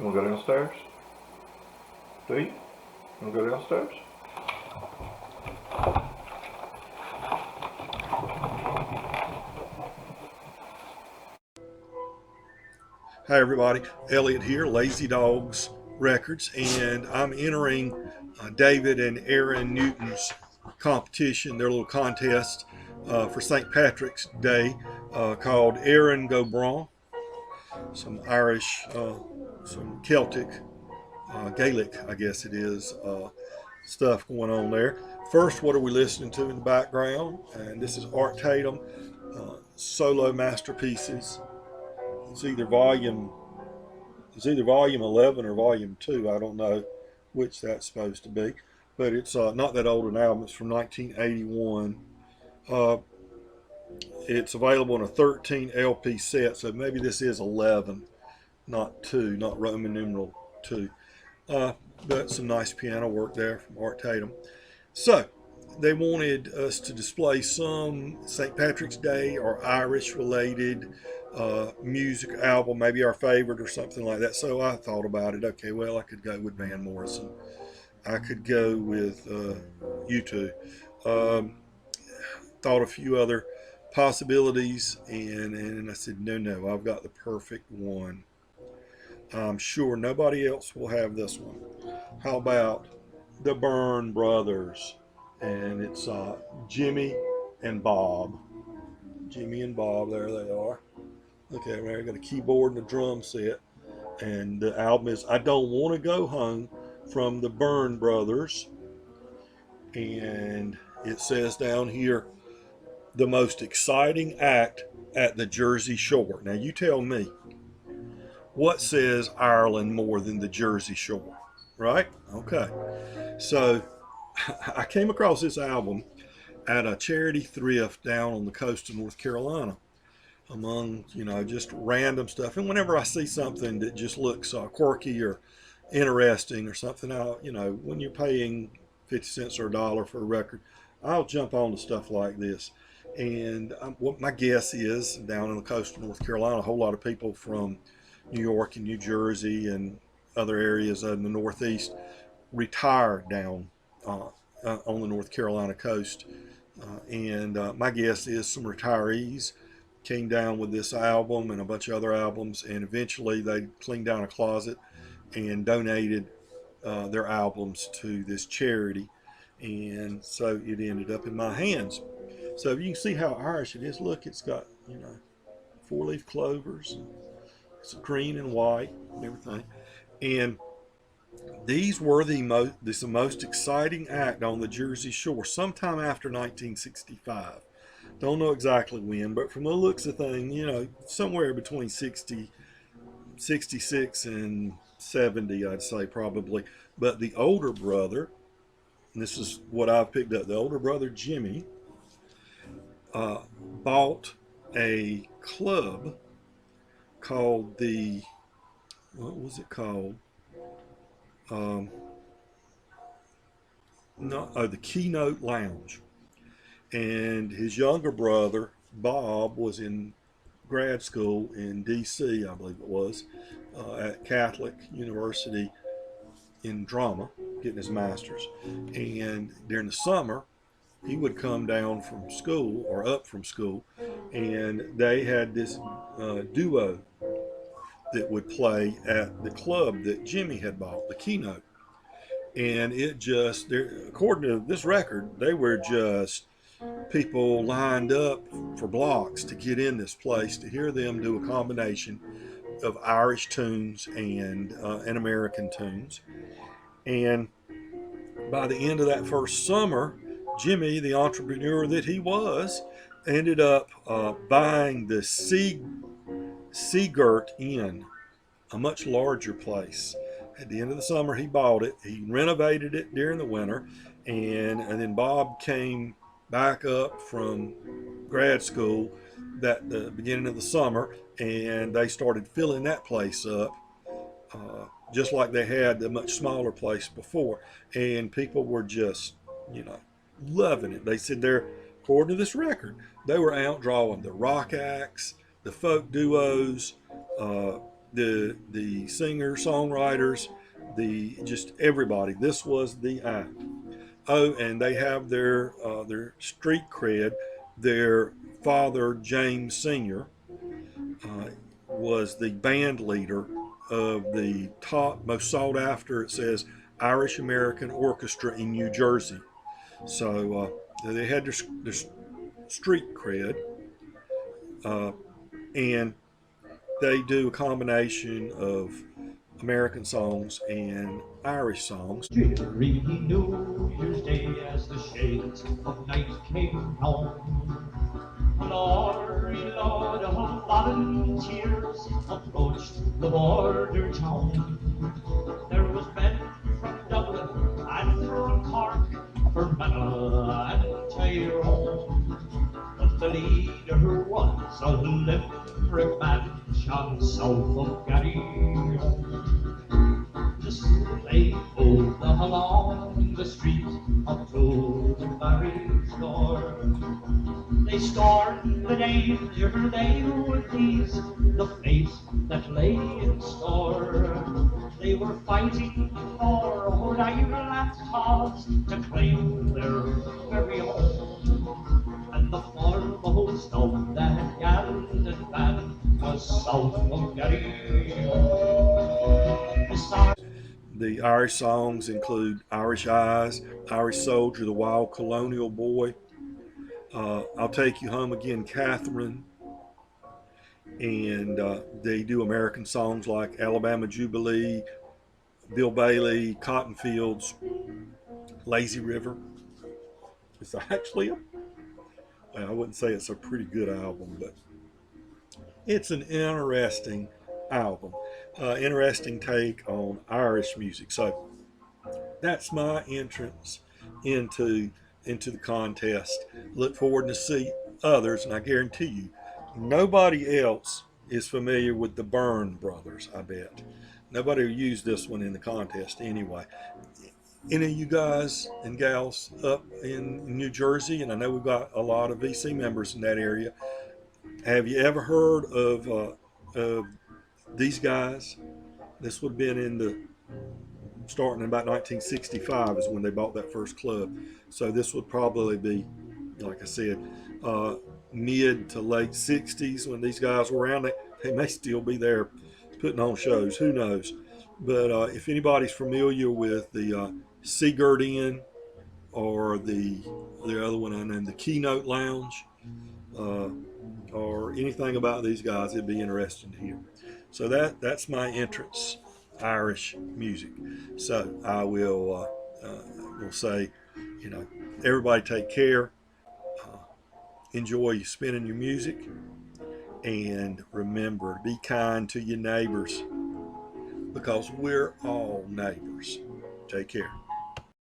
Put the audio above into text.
You want to go downstairs? Do you? You want to go downstairs? Hi everybody, Elliot here, Lazy Dogs Records, and I'm entering David and Erin Newton's competition, their little contest for St. Patrick's Day called Erin Go Bragh. Some Irish, some Celtic, Gaelic, I guess it is, stuff going on there. First, what are we listening to in the background? And this is Art Tatum, solo masterpieces. It's either volume 11 or volume 2. I don't know which that's supposed to be, but it's not that old an album. It's from 1981. It's available in a 13 LP set, so maybe this is 11, not 2, not Roman numeral 2. But some nice piano work there from Art Tatum. So they wanted us to display some St. Patrick's Day or Irish related music album, maybe our favorite or something like that. So I thought about it. Okay, well, I could go with Van Morrison. I could go with U2. Thought a few other possibilities, and I said, no, I've got the perfect one. I'm sure nobody else will have this one. How about the Byrne Brothers? And it's Jimmy and Bob. Jimmy and Bob, there they are. Okay, I got a keyboard and a drum set. And the album is I Don't Want to Go Home from the Byrne Brothers. And it says down here, the most exciting act at the Jersey Shore. Now you tell me, what says Ireland more than the Jersey Shore, right? Okay. So I came across this album at a charity thrift down on the coast of North Carolina among, just random stuff. And whenever I see something that just looks quirky or interesting or something, when you're paying 50 cents or $1 for a record, I'll jump on to stuff like this. And what my guess is, down on the coast of North Carolina, a whole lot of people from New York and New Jersey and other areas in the Northeast retired down on the North Carolina coast. And my guess is some retirees came down with this album and a bunch of other albums, and eventually they cleaned down a closet and donated their albums to this charity. And so it ended up in my hands. So you can see how Irish it is. Look, it's got, 4-leaf clovers. It's green and white and everything. And these were the most exciting act on the Jersey Shore sometime after 1965. Don't know exactly when, but from the looks of things, somewhere between 66 and 70, I'd say probably. But the older brother, and this is what I've picked up, the older brother, Jimmy, bought a club called what was it called? The Keynote Lounge. And his younger brother, Bob, was in grad school in D.C., I believe it was, at Catholic University in drama, getting his master's. And during the summer, he would come down from school or up from school, and they had this duo that would play at the club that Jimmy had bought, the Keynote. And according to this record, they were just people lined up for blocks to get in this place to hear them do a combination of Irish tunes and American tunes. And by the end of that first summer, Jimmy, the entrepreneur that he was, ended up buying the Seagirt Inn, a much larger place. At the end of the summer, he bought it. He renovated it during the winter, and then Bob came back up from grad school at the beginning of the summer, and they started filling that place up, just like they had the much smaller place before. And people were just, loving it. They said according to this record, they were out drawing the rock acts, the folk duos, the singer songwriters, the just everybody. This was the act. Oh, and they have their street cred. Their father, James Sr., uh, was the band leader of the top most sought after, it says, Irish American Orchestra in New Jersey. So they had their street cred, uh, and they do a combination of American songs and Irish songs. Dreary New Year's Day as the shades of night came on. Lordy Lord of volunteers approached the border town. There was men from Dublin and from Cork, Fermanagh and Tyrone. But the leader was a Limerick man, shot south of Garryowen. They pulled along the street up to the barracks door. They scorned the danger they would tease, the fate that lay in store. They were fighting for old Ireland's cause to claim their very home. And the foremost of that gallant band was south of Garryowen. The Irish songs include Irish Eyes, Irish Soldier, The Wild Colonial Boy, I'll Take You Home Again, Catherine, and they do American songs like Alabama Jubilee, Bill Bailey, Cotton Fields, Lazy River. It's actually I wouldn't say it's a pretty good album, but it's an interesting album. Interesting take on Irish music. So that's my entrance into the contest. Look forward to see others, and I guarantee you, nobody else is familiar with the Byrne brothers. I bet nobody will use this one in the contest anyway. Any of you guys and gals up in New Jersey, and I know we've got a lot of VC members in that area, have you ever heard of these guys? This would have been in the starting in about 1965 is when they bought that first club. So this would probably be, like I said, mid to late 60s when these guys were around. They may still be there putting on shows. Who knows? But if anybody's familiar with the Seagirt Inn or the other one I named, the Keynote Lounge, or anything about these guys, it'd be interesting to hear. So that's my entrance, Irish music. So I will say, everybody take care, enjoy spinning your music, and remember, be kind to your neighbors, because we're all neighbors. Take care.